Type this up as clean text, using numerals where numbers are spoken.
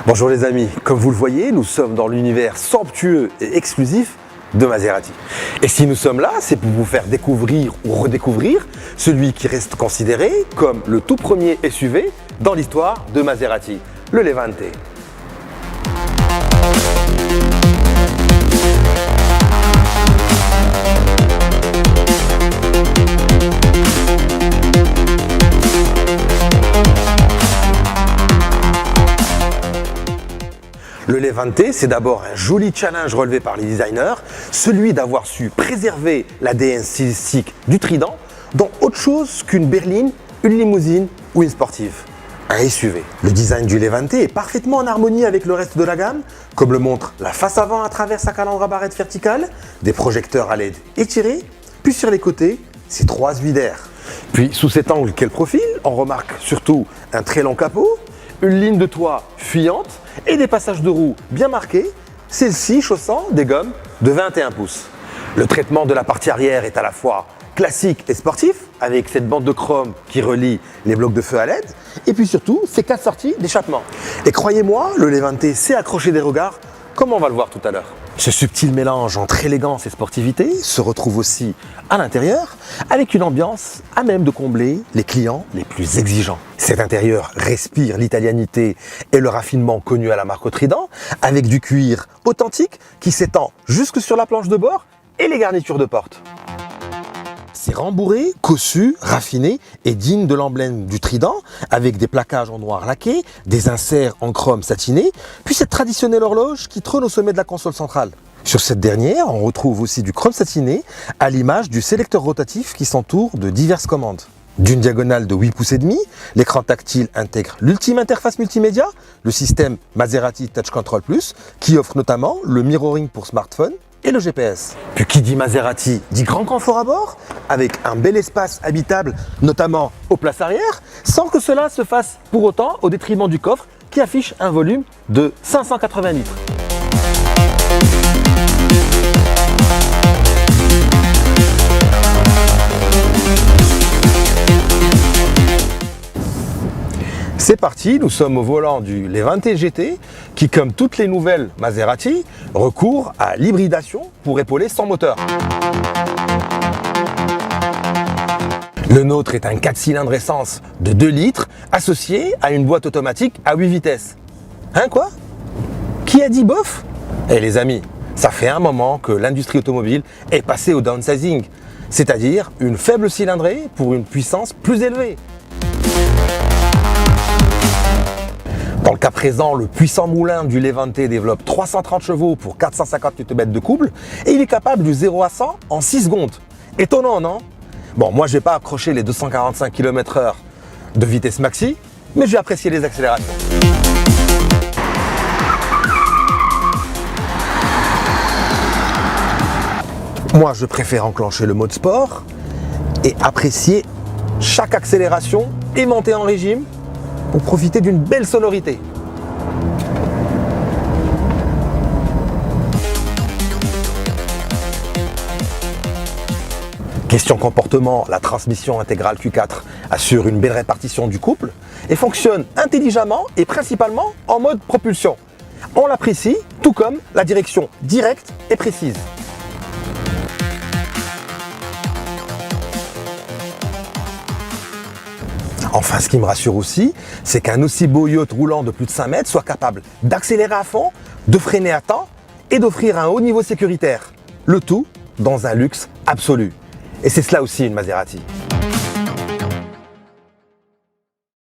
Bonjour les amis, comme vous le voyez, nous sommes dans l'univers somptueux et exclusif de Maserati. Et si nous sommes là, c'est pour vous faire découvrir ou redécouvrir celui qui reste considéré comme le tout premier SUV dans l'histoire de Maserati, le Levante. Le Levante, c'est d'abord un joli challenge relevé par les designers, celui d'avoir su préserver l'ADN stylistique du Trident dans autre chose qu'une berline, une limousine ou une sportive. Un SUV. Le design du Levante est parfaitement en harmonie avec le reste de la gamme, comme le montre la face avant à travers sa calandre à barrette verticale, des projecteurs à LED étirés, puis sur les côtés, ses 3 huiles d'air. Puis sous cet angle qu'elle profile, on remarque surtout un très long capot, une ligne de toit fuyante et des passages de roues bien marqués, celle-ci chaussant des gommes de 21 pouces. Le traitement de la partie arrière est à la fois classique et sportif, avec cette bande de chrome qui relie les blocs de feu à LED, et puis surtout ces 4 sorties d'échappement. Et croyez-moi, le Levante sait accrocher des regards, comme on va le voir tout à l'heure. Ce subtil mélange entre élégance et sportivité se retrouve aussi à l'intérieur, avec une ambiance à même de combler les clients les plus exigeants. Cet intérieur respire l'italianité et le raffinement connu à la marque Trident, avec du cuir authentique qui s'étend jusque sur la planche de bord et les garnitures de porte. C'est rembourré, cossu, raffiné et digne de l'emblème du Trident, avec des plaquages en noir laqué, des inserts en chrome satiné, puis cette traditionnelle horloge qui trône au sommet de la console centrale. Sur cette dernière, on retrouve aussi du chrome satiné, à l'image du sélecteur rotatif qui s'entoure de diverses commandes. D'une diagonale de 8 pouces et demi, l'écran tactile intègre l'ultime interface multimédia, le système Maserati Touch Control Plus, qui offre notamment le mirroring pour smartphone et le GPS. Puis qui dit Maserati dit grand confort à bord, avec un bel espace habitable, notamment aux places arrière, sans que cela se fasse pour autant au détriment du coffre qui affiche un volume de 580 litres. C'est parti, nous sommes au volant du Levante GT qui, comme toutes les nouvelles Maserati, recourt à l'hybridation pour épauler son moteur. Le nôtre est un 4 cylindres essence de 2 litres associé à une boîte automatique à 8 vitesses. Hein quoi? Qui a dit bof? Eh les amis, ça fait un moment que l'industrie automobile est passée au downsizing, c'est-à-dire une faible cylindrée pour une puissance plus élevée. Dans le cas présent, le puissant moulin du Levante développe 330 chevaux pour 450 Nm de couple et il est capable du 0 à 100 en 6 secondes. Étonnant, non? Bon, moi je vais pas accrocher les 245 km/h de vitesse maxi, mais je vais apprécier les accélérations. Moi je préfère enclencher le mode sport et apprécier chaque accélération et monter en régime pour profiter d'une belle sonorité. Question comportement, la transmission intégrale Q4 assure une belle répartition du couple et fonctionne intelligemment et principalement en mode propulsion. On l'apprécie, tout comme la direction directe et précise. Enfin, ce qui me rassure aussi, c'est qu'un aussi beau yacht roulant de plus de 5 mètres soit capable d'accélérer à fond, de freiner à temps et d'offrir un haut niveau sécuritaire. Le tout dans un luxe absolu. Et c'est cela aussi une Maserati.